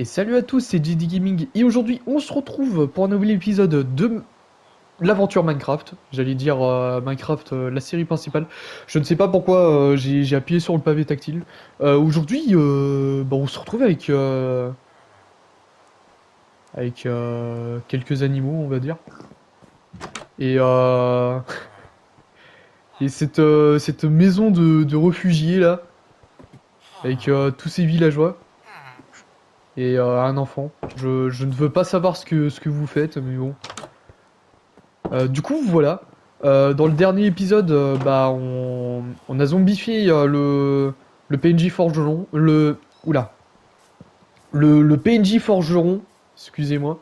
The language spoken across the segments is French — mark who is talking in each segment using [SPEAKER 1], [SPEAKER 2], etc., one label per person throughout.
[SPEAKER 1] Et salut à tous, c'est JD Gaming et aujourd'hui on se retrouve pour un nouvel épisode de l'aventure Minecraft. J'allais dire Minecraft, la série principale. Je ne sais pas pourquoi j'ai appuyé sur le pavé tactile. Aujourd'hui, on se retrouve avec quelques animaux, on va dire. Et, euh, et cette maison de réfugiés là, avec tous ces villageois et un enfant. Je ne veux pas savoir ce que vous faites, mais bon. Du coup, voilà. Dans le dernier épisode, on a zombifié le PNJ forgeron. Oula. Le PNJ forgeron, excusez-moi.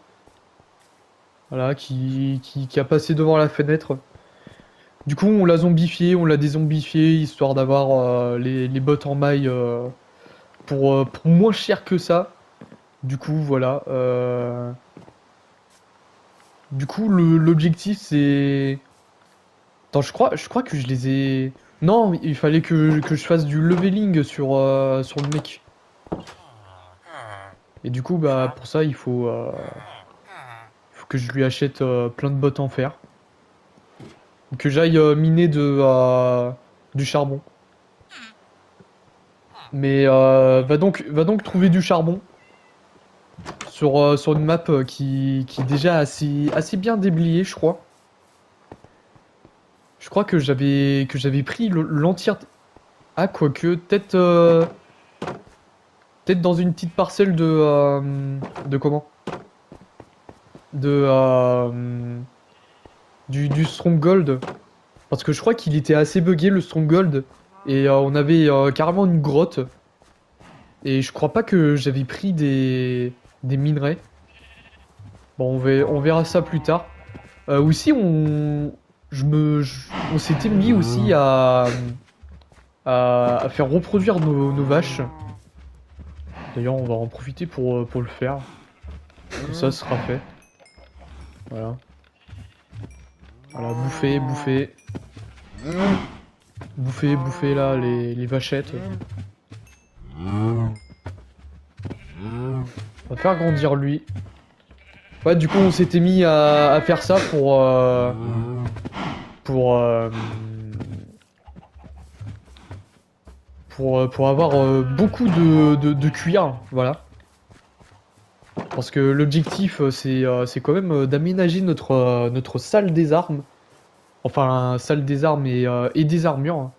[SPEAKER 1] Voilà, qui a passé devant la fenêtre. Du coup, on l'a zombifié, on l'a dézombifié, histoire d'avoir les bottes en maille pour moins cher que ça. Du coup, voilà. Du coup, l'objectif, c'est... Attends, je crois que je les ai... Non, il fallait que je fasse du leveling sur le mec. Et du coup, bah, pour ça, il faut que je lui achète plein de bottes en fer. Que j'aille miner du charbon. Mais va donc trouver du charbon sur une map qui est déjà assez bien déblayée, je crois. Je crois que j'avais pris l'entièreté... Ah, quoique, peut-être dans une petite parcelle de comment? De du Stronghold. Parce que je crois qu'il était assez buggé le Stronghold. Et on avait carrément une grotte. Et je crois pas que j'avais pris des minerais. Bon, on verra ça plus tard. Aussi, on s'était mis aussi à faire reproduire nos vaches. D'ailleurs, on va en profiter pour le faire. Comme ça, ce sera fait. Voilà. Voilà, bouffer. Bouffer là, les vachettes. On va faire grandir lui. Ouais, du coup, on s'était mis à faire ça pour, euh, pour avoir beaucoup de cuir. Voilà. Parce que l'objectif, c'est quand même d'aménager notre salle des armes. Enfin, salle des armes et des armures.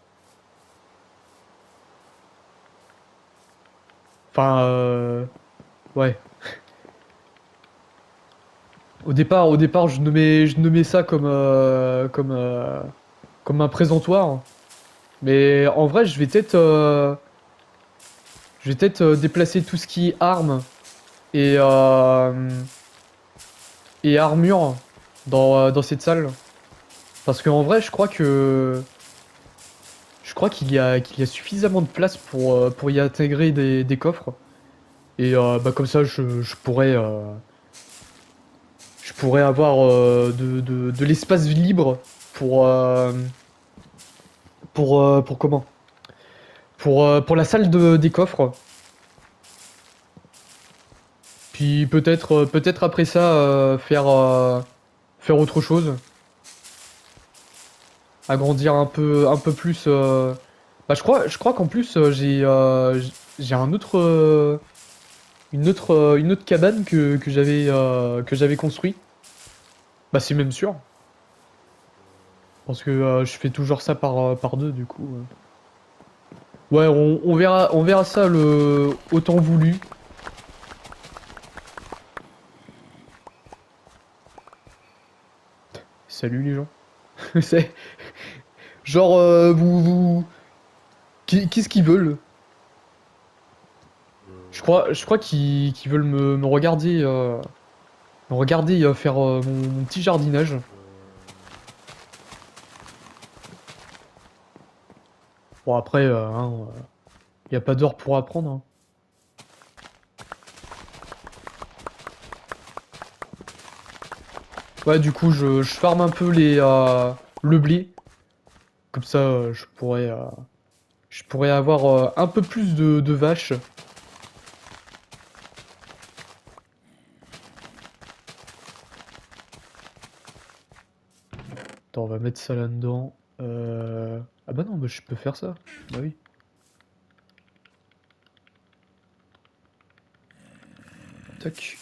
[SPEAKER 1] Enfin, ouais. Au départ, je nommais ça comme un présentoir. Mais en vrai, je vais peut-être déplacer tout ce qui est armes et, euh, et armure dans cette salle. Parce qu'en vrai, je crois qu'il y a suffisamment de place pour y intégrer des coffres. Et comme ça, je pourrais avoir de l'espace libre pour, euh, pour comment? Pour la salle des coffres. Puis peut-être après ça, faire autre chose. Agrandir un peu plus. Bah, je crois qu'en plus, j'ai une autre cabane que j'avais construit. Bah, c'est même sûr. Parce que je fais toujours ça par deux, du coup. Ouais, on verra ça au temps voulu. Salut les gens. C'est genre, qu'est-ce qu'ils veulent? Je crois qu'ils veulent me regarder faire mon petit jardinage. Bon, après, y a pas d'heure pour apprendre, hein. Ouais, du coup, je farme un peu le blé. Comme ça, je pourrais avoir un peu plus de vaches. Attends, on va mettre ça là-dedans. Ah bah non, bah je peux faire ça. Bah oui. Tac.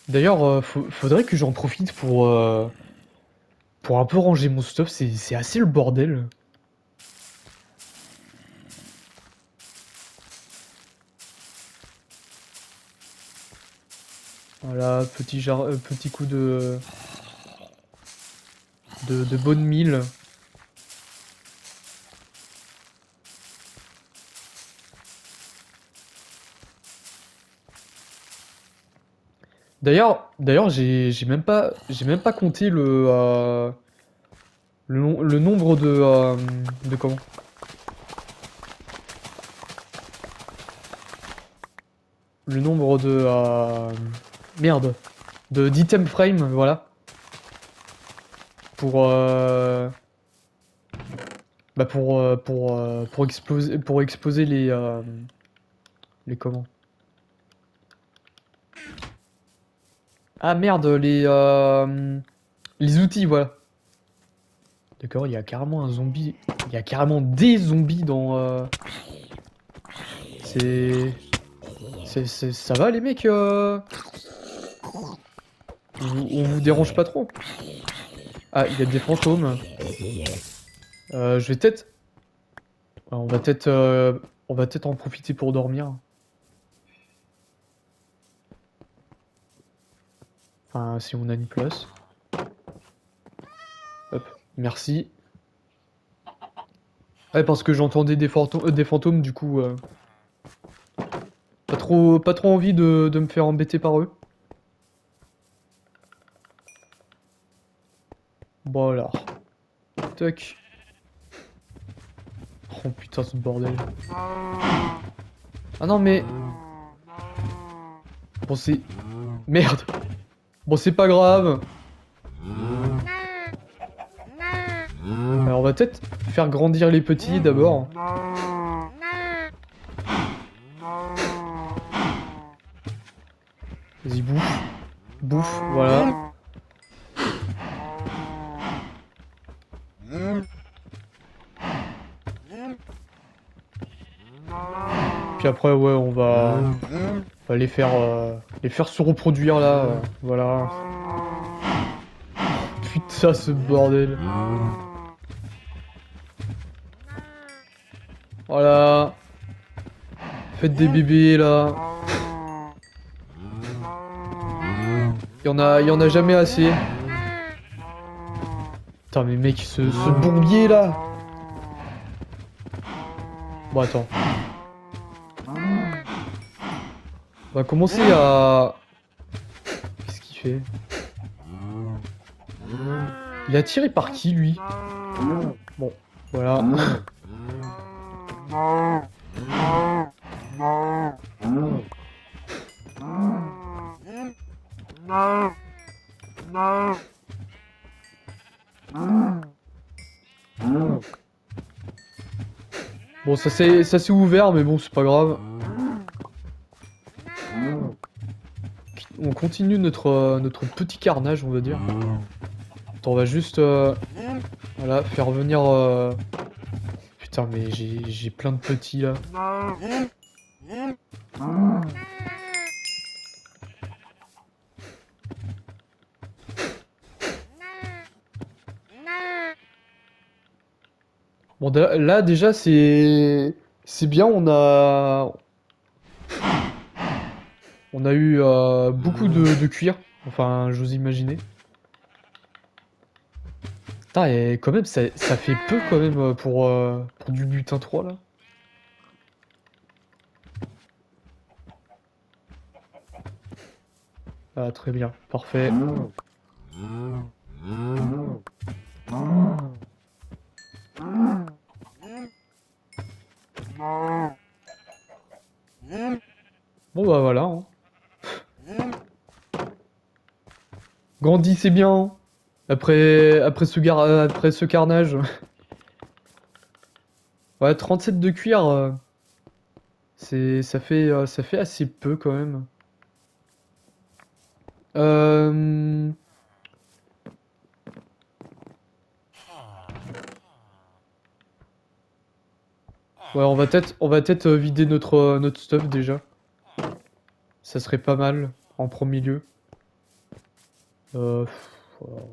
[SPEAKER 1] D'ailleurs, faudrait que j'en profite pour un peu ranger mon stuff. C'est assez le bordel. Voilà, petit coup de bonne mille. D'ailleurs, j'ai même pas compté le nombre de comment? Le nombre merde, d'item frame, voilà, pour bah pour exposer les comment? Ah merde, les outils, voilà. D'accord, il y a carrément un zombie, il y a carrément des zombies dans c'est ça va les mecs on vous dérange pas trop? Ah, il y a des fantômes. Je vais peut-être on va peut-être on va peut-être en profiter pour dormir. Enfin, si on a une place. Hop, merci. Ouais, parce que j'entendais des fantômes, du coup, pas trop envie de me faire embêter par eux. Bon alors, toc. Oh putain, ce bordel. Ah non, mais... Bon, c'est... Merde. Bon, c'est pas grave. Alors, on va peut-être faire grandir les petits d'abord. Vas-y, bouffe. Bouffe, voilà. Puis après, ouais, on va les faire se reproduire là. Voilà. Putain, ce bordel. Voilà. Faites des bébés là. Il y en a jamais assez. Putain, mais mec, ce bourbier là. Bon, attends. On va commencer à... Qu'est-ce qu'il fait? Il est tiré par qui, lui? Bon, voilà. Bon, ça s'est ouvert, mais bon, c'est pas grave. On continue notre petit carnage, on va dire. Attends, on va juste... voilà, faire venir... Putain, mais j'ai plein de petits, là. Bon, là, déjà, c'est bien, on a eu beaucoup de cuir. Enfin, j'ose imaginer. Putain, et quand même, ça fait peu, quand même, pour du butin 3, là. Ah, très bien, parfait. Bon, bah, voilà, hein. Grandissez bien, hein. Après ce carnage. Ouais, 37 de cuir, ça fait assez peu quand même. Euh, Ouais, on va peut-être vider notre stuff déjà. Ça serait pas mal en premier lieu. Voilà,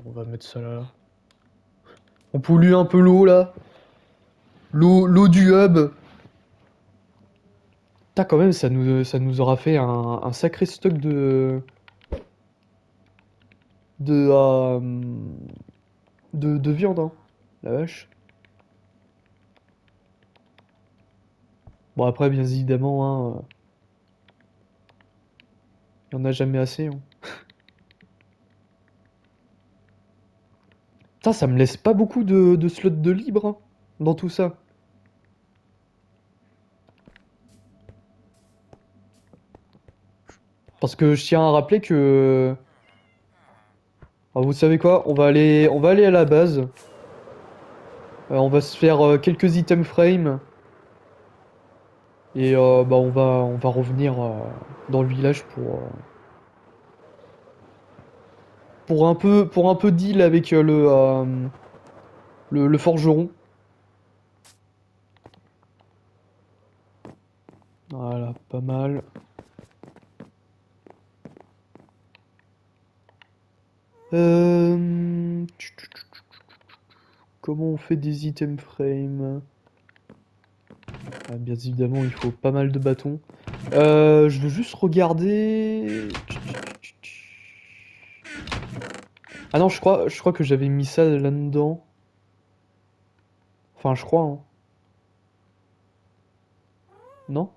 [SPEAKER 1] on va mettre ça là. On pollue un peu l'eau là. L'eau du hub. Putain, quand même, ça nous aura fait un sacré stock de, euh, de viande, hein. La vache. Bon, après, bien évidemment, hein, il y en a jamais assez, hein. Putain, ça me laisse pas beaucoup de slots de libre, hein, dans tout ça. Parce que je tiens à rappeler que... Alors, vous savez quoi? On va aller à la base. On va se faire quelques items frame. Et bah, on va revenir dans le village pour un peu deal avec le forgeron. Voilà, pas mal. Euh... Comment on fait des items frame? Ah, bien évidemment, il faut pas mal de bâtons. Je veux juste regarder. Ah non, je crois que j'avais mis ça là-dedans. Enfin, je crois, hein. Non?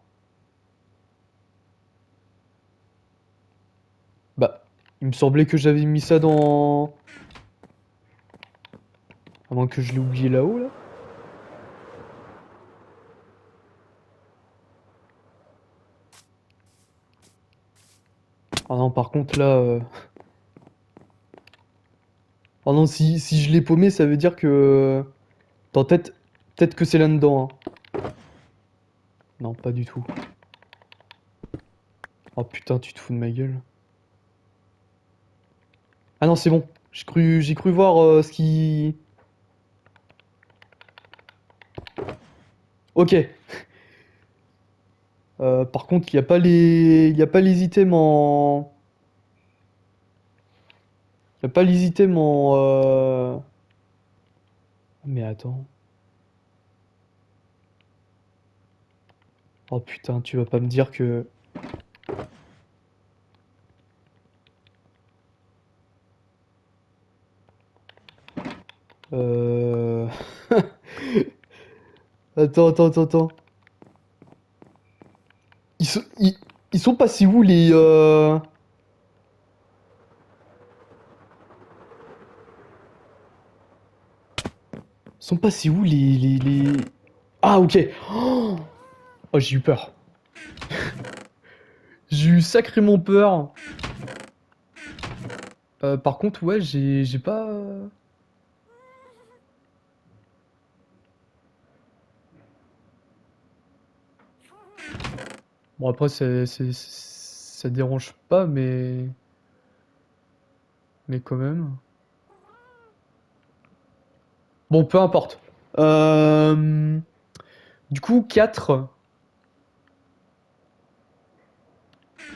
[SPEAKER 1] Bah, il me semblait que j'avais mis ça dans... À moins que je l'ai oublié là-haut, là. Ah non, par contre, là... Ah non, si je l'ai paumé, ça veut dire que... Attends, peut-être que c'est là-dedans, hein. Non, pas du tout. Oh putain, tu te fous de ma gueule. Ah non, c'est bon. J'ai cru voir ce qui... Ok. Par contre, il y a pas les items en... Il y a pas les items en... Mais attends. Oh putain, tu vas pas me dire que... Euh... Attends. Ils sont passés où les... Ils sont passés où les... Ah ok. Oh, j'ai eu peur. J'ai eu sacrément peur. Par contre, ouais, j'ai pas... Bon après, ça dérange pas, mais quand même. Bon, peu importe. Euh, Du coup, 4.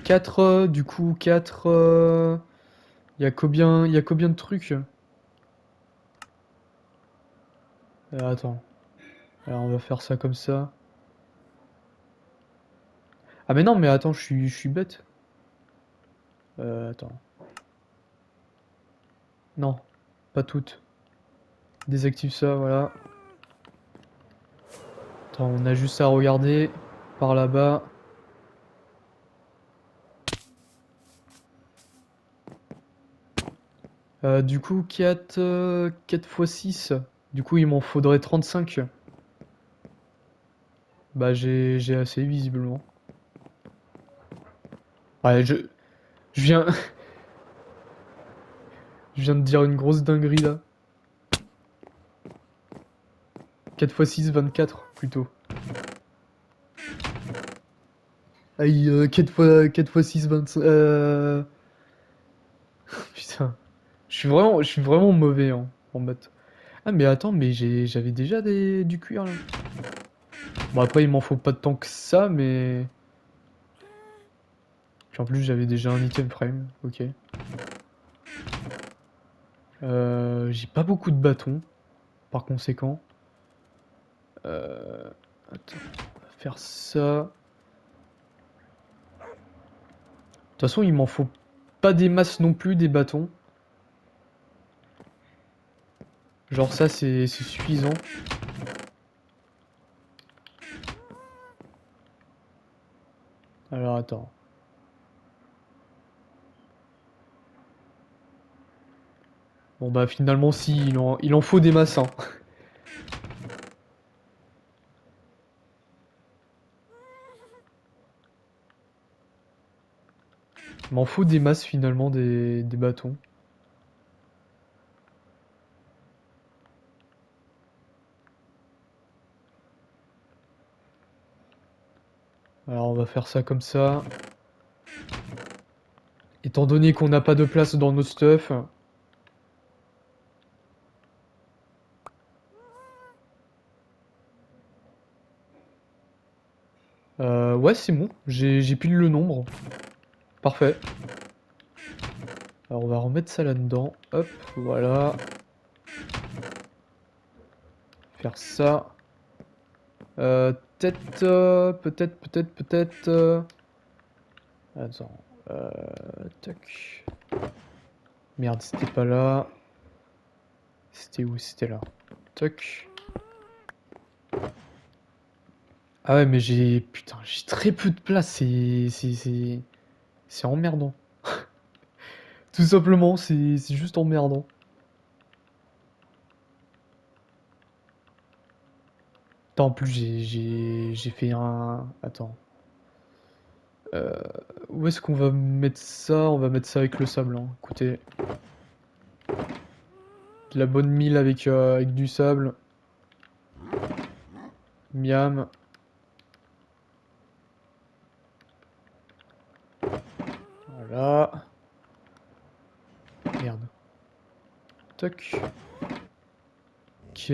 [SPEAKER 1] 4, du coup, 4... Il y a combien de trucs? Attends. Alors, on va faire ça comme ça. Ah mais non, mais attends, je suis bête. Attends. Non, pas toutes. Désactive ça, voilà. Attends, on a juste à regarder par là-bas. Du coup, 4 x 6. Du coup, il m'en faudrait 35. Bah, j'ai assez, visiblement. Ouais, je viens, je viens de dire une grosse dinguerie, là. 4 x 6, 24, plutôt. Aïe, 4 x 6, 25... Putain. Je suis vraiment mauvais en maths. Ah, mais attends, mais j'avais déjà du cuir, là. Bon, après, il m'en faut pas tant que ça, mais... Puis en plus, j'avais déjà un item frame, ok. J'ai pas beaucoup de bâtons, par conséquent. Attends, on va faire ça. De toute façon, il m'en faut pas des masses non plus, des bâtons. Genre ça, c'est suffisant. Alors, attends. Bon bah finalement si, il en faut des masses, hein. Il m'en faut des masses finalement, des bâtons. Alors on va faire ça comme ça. Étant donné qu'on n'a pas de place dans nos stuff. Ouais c'est bon, j'ai pile le nombre. Parfait. Alors on va remettre ça là-dedans. Hop, voilà. Faire ça. Peut-être, peut-être. Attends. Tac. Merde, c'était pas là. C'était où? C'était là. Tac. Ah ouais, mais j'ai... Putain, j'ai très peu de place, c'est emmerdant. Tout simplement, c'est juste emmerdant. Attends, en plus, j'ai fait un... Attends. Euh, Où est-ce qu'on va mettre ça? On va mettre ça avec le sable, hein. Écoutez. De la bonne mille avec du sable. Miam. Voilà. Merde. Toc. Ok.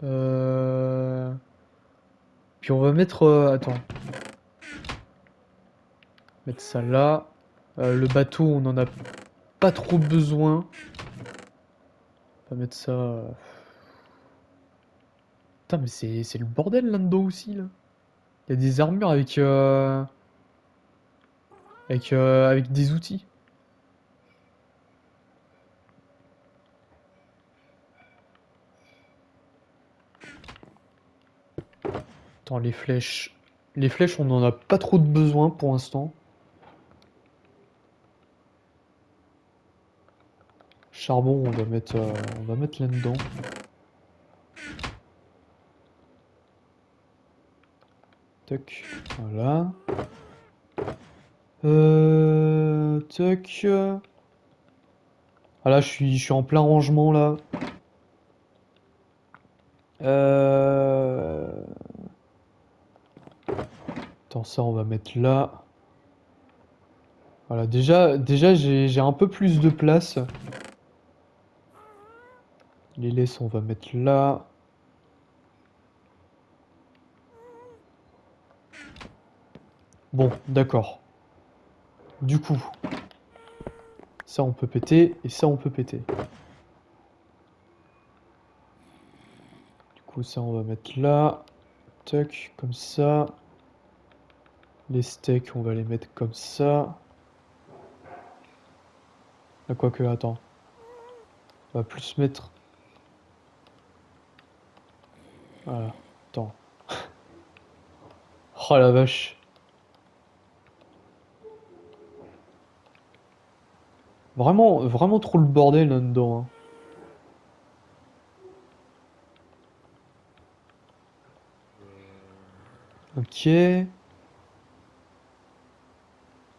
[SPEAKER 1] Euh... Puis on va mettre... Attends. Mettre ça là. Le bateau, on en a pas trop besoin. On va mettre ça... Putain, mais c'est le bordel là-dedans aussi, là. Il y a des armures avec des outils. Attends, les flèches... Les flèches, on en a pas trop de besoin pour l'instant. Charbon, on va mettre là-dedans. Tac, voilà. Tac. Ah là, je suis en plein rangement, là. Euh... Attends, ça, on va mettre là. Voilà, déjà j'ai un peu plus de place. Les laisses, on va mettre là. Bon, d'accord. Du coup, ça on peut péter et ça on peut péter. Du coup, ça on va mettre là. Tac, comme ça. Les steaks, on va les mettre comme ça. Ah, quoique, attends. On va plus mettre... Voilà, attends. Oh la vache. Vraiment trop le bordel là-dedans, hein. Ok.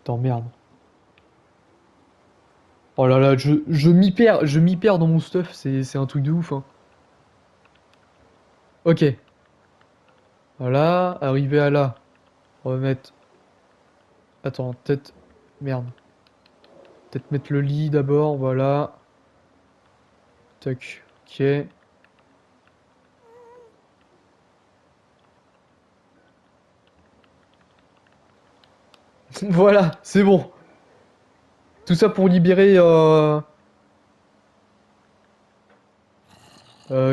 [SPEAKER 1] Attends, merde. Oh là là, je m'y perds dans mon stuff, c'est un truc de ouf, hein. Ok. Voilà, arrivé à là. On va mettre... Attends, peut-être... Merde. Peut-être mettre le lit d'abord, voilà. Tac, ok. Voilà, c'est bon. Tout ça pour libérer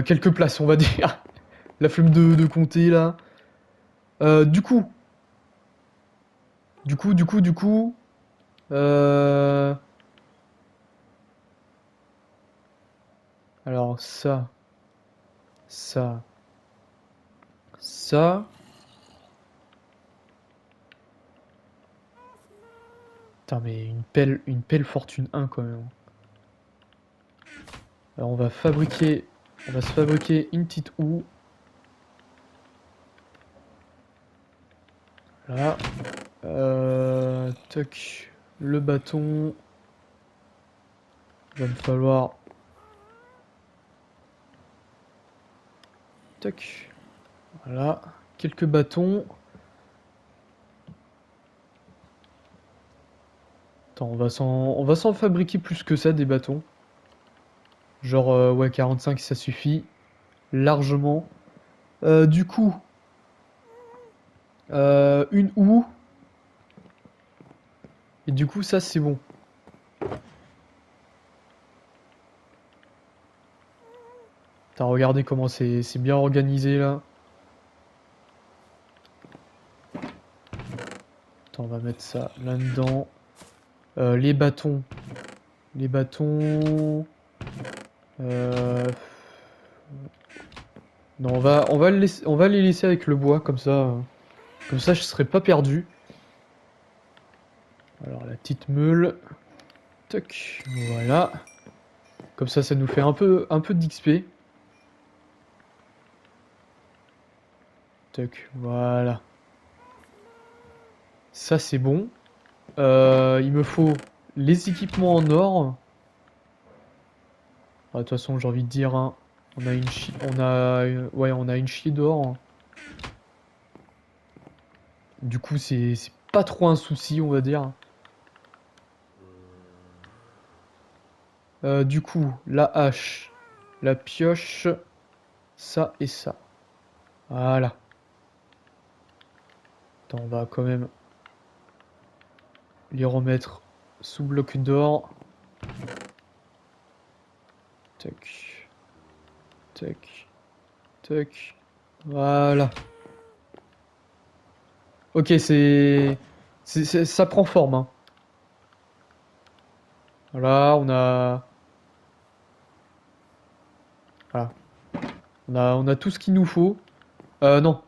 [SPEAKER 1] quelques places, on va dire. La flemme de compter là. Du coup, du coup. Euh... Alors ça, ça. Putain, mais une pelle fortune 1 quand même. Alors on va se fabriquer une petite houe. Là. Toc. Le bâton. Va me falloir. Toc. Voilà. Quelques bâtons. Attends, on va s'en fabriquer plus que ça des bâtons. Genre, ouais, 45 ça suffit. Largement. Du coup, une houe. Et du coup, ça c'est bon. T'as regardé comment c'est bien organisé là. Attends, on va mettre ça là-dedans. Les bâtons. Les bâtons. Euh, Non, on va les laisser avec le bois, comme ça je serai pas perdu. Alors la petite meule. Toc, voilà. Comme ça nous fait un peu d'XP. Toc, voilà. Ça c'est bon. Il me faut les équipements en or. Ah, de toute façon, j'ai envie de dire, hein, ouais, on a une chier d'or. Du coup, c'est pas trop un souci, on va dire. Du coup, la hache, la pioche, ça et ça. Voilà. Attends, on va quand même les remettre sous bloc d'or. Tac, tac, tac. Voilà. Ok, ça prend forme, hein. Voilà, voilà. On a tout ce qu'il nous faut. Non.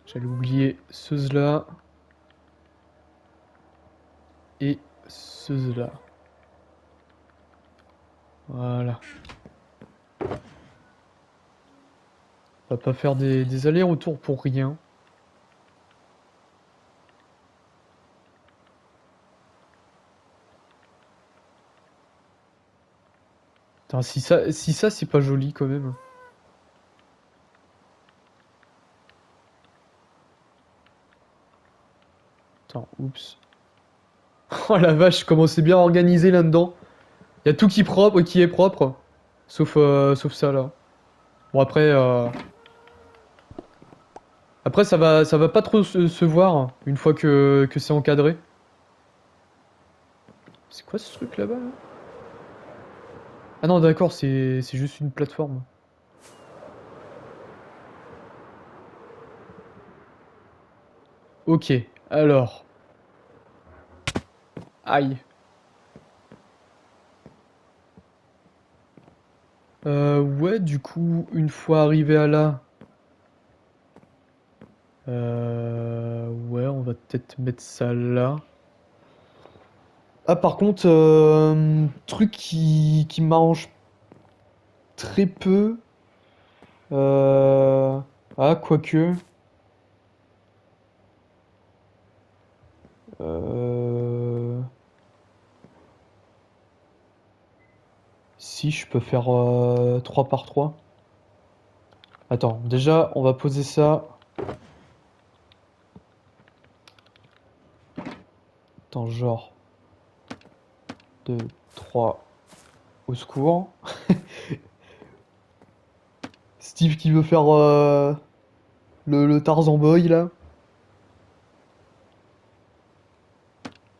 [SPEAKER 1] J'allais oublier ceux-là. Et ceux-là. Voilà. On va pas faire des allers-retours pour rien. Putain, si ça c'est pas joli quand même. Attends, oups. Oh la vache, comment c'est bien organisé là-dedans. Y a tout qui est propre. Sauf ça là. Bon après ça va pas trop se voir une fois que c'est encadré. C'est quoi ce truc là-bas là? Ah non d'accord, c'est juste une plateforme. Ok, alors. Aïe. Ouais, du coup, une fois arrivé à là, ouais, on va peut-être mettre ça là. Ah, par contre, truc qui m'arrange très peu. Euh, ah, quoique. Euh, si, je peux faire 3 par 3. Attends, déjà, on va poser ça. Attends, genre 2, 3, au secours. Steve qui veut faire le Tarzan Boy là.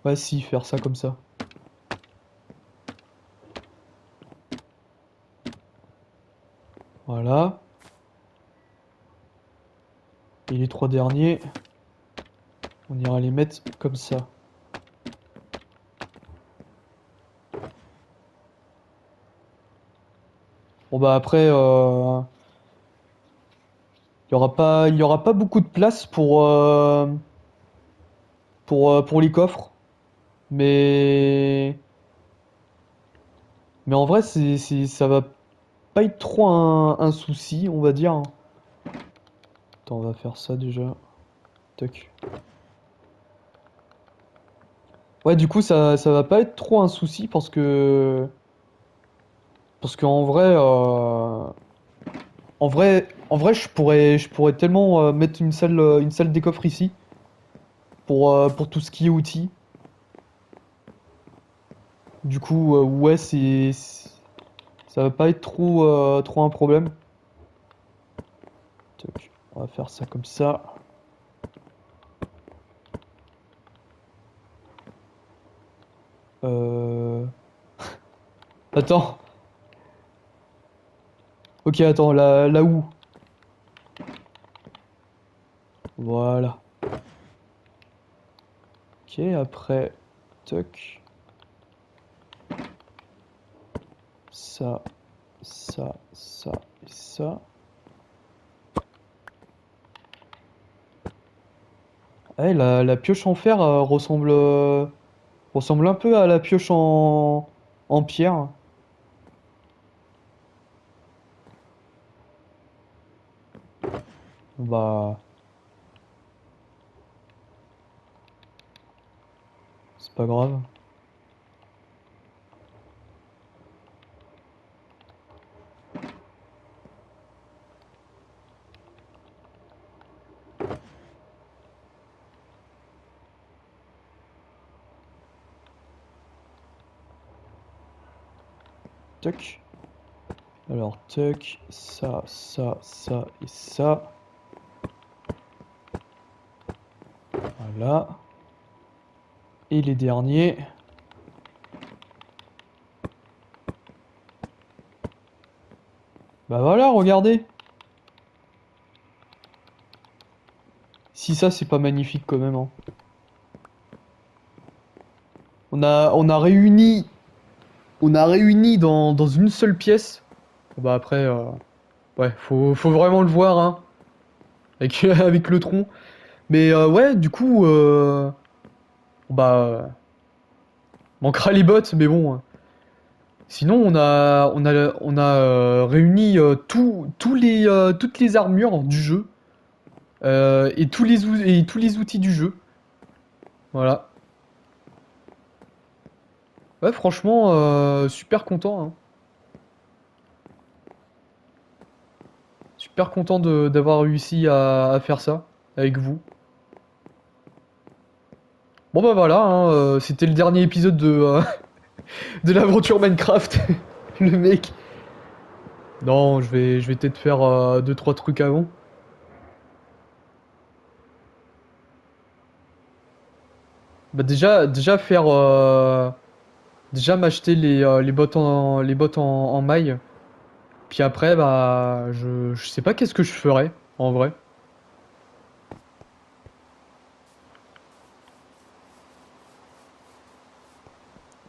[SPEAKER 1] Ouais, si, faire ça comme ça. Voilà. Et les 3 derniers, on ira les mettre comme ça. Bon bah après, il y aura pas beaucoup de place pour les coffres. Mais, mais en vrai, ça va pas être trop un souci, on va dire. Attends, on va faire ça déjà. Toc. Ouais, du coup, ça va pas être trop un souci parce qu'en vrai, en vrai, je pourrais tellement mettre une salle des coffres ici pour tout ce qui est outils. Du coup, ouais, ça va pas être trop un problème. Toc. On va faire ça comme ça. Euh... Attends. Ok, attends, là où? Voilà. Ok, après, toc. Ça, ça et ça. Eh, la pioche en fer ressemble un peu à la pioche en pierre. Bah, c'est pas grave. Toc. Alors, toc, ça et ça. Voilà. Et les derniers. Bah voilà, regardez. Si ça, c'est pas magnifique quand même, hein. On a réuni dans une seule pièce. Bah après, ouais, faut vraiment le voir, hein, avec, avec le tronc. Mais ouais, du coup, bah, manquera les bottes, mais bon, hein. Sinon, on a réuni toutes les armures du jeu et et tous les outils du jeu. Voilà. Ouais, franchement, super content, hein. Super content d'avoir réussi à faire ça avec vous. Bon bah voilà, hein, c'était le dernier épisode de l'aventure Minecraft. Le mec. Non, je vais peut-être faire deux trois trucs avant. Bah déjà faire, déjà m'acheter les bottes en maille. Puis après, bah, je sais pas qu'est-ce que je ferais en vrai.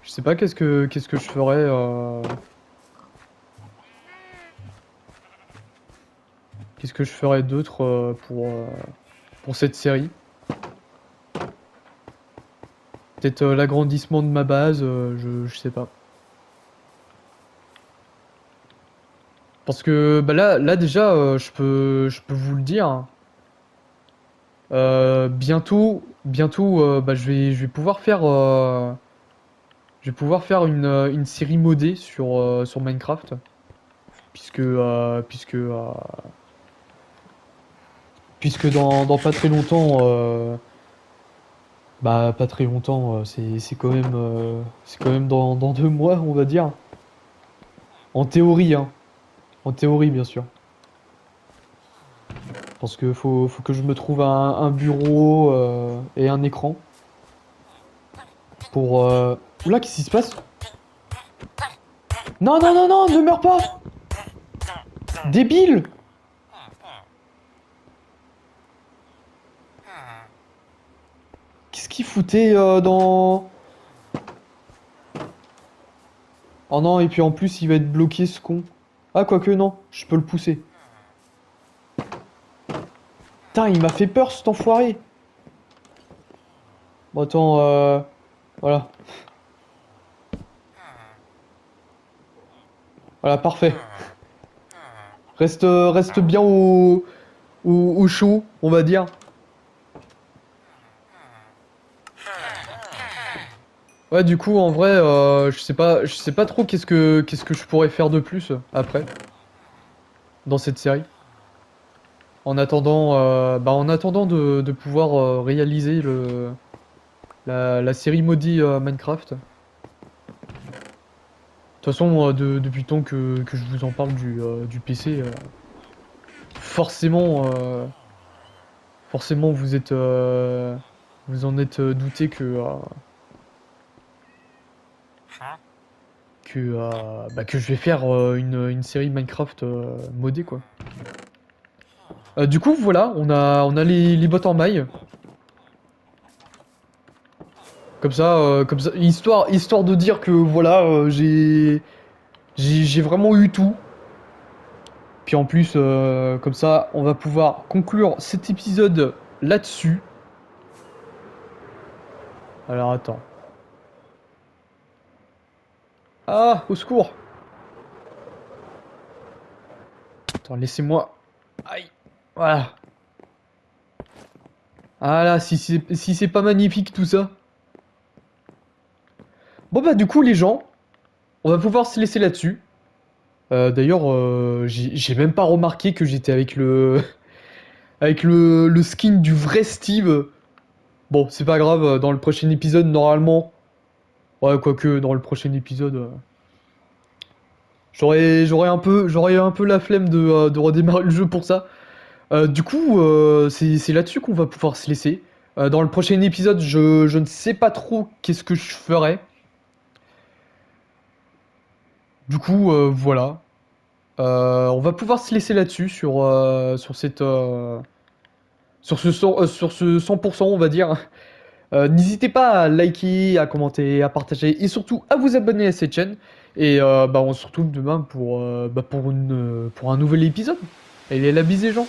[SPEAKER 1] Je sais pas qu'est-ce que je ferais. Qu'est-ce que je ferais d'autre pour cette série. Peut-être l'agrandissement de ma base, je sais pas. Parce que bah là déjà, je peux vous le dire, hein. Bientôt, bah, je vais pouvoir faire, je vais pouvoir faire une série modée sur Minecraft, puisque dans pas très longtemps, bah pas très longtemps, c'est quand même dans 2 mois, on va dire. En théorie, hein. En théorie, bien sûr. Parce que faut que je me trouve un bureau et un écran. pour... Oula, qu'est-ce qui se passe? Non, non, non, non, ne meurs pas! Débile! Qu'est-ce qu'il foutait dans... Oh non, et puis en plus, il va être bloqué, ce con. Ah, quoique, non, je peux le pousser. Putain, il m'a fait peur, cet enfoiré! Bon, attends, voilà. Voilà, parfait. Reste bien au chaud, on va dire. Ouais, du coup, en vrai, je sais pas trop qu'est-ce que je pourrais faire de plus après dans cette série. En attendant de pouvoir réaliser la série maudit Minecraft. De toute façon, depuis le temps que je vous en parle du PC, forcément, forcément, vous en êtes douté que je vais faire une série Minecraft modée, quoi. Du coup, voilà, on a les bottes en maille. Comme ça, histoire de dire que voilà, j'ai vraiment eu tout. Puis en plus, comme ça, on va pouvoir conclure cet épisode là-dessus. Alors attends. Ah, au secours! Attends, laissez-moi. Aïe, voilà. Ah là, si c'est pas magnifique tout ça. Bon bah du coup les gens, on va pouvoir se laisser là-dessus. D'ailleurs, j'ai même pas remarqué que j'étais avec avec le skin du vrai Steve. Bon, c'est pas grave, dans le prochain épisode, normalement. Ouais, quoique, dans le prochain épisode, j'aurais un peu la flemme de redémarrer le jeu pour ça. Du coup, c'est là-dessus qu'on va pouvoir se laisser. Dans le prochain épisode, je ne sais pas trop qu'est-ce que je ferai. Du coup, voilà. On va pouvoir se laisser là-dessus sur ce 100%, on va dire. N'hésitez pas à liker, à commenter, à partager et surtout à vous abonner à cette chaîne. Et on se retrouve demain pour un nouvel épisode. Et la bise les gens.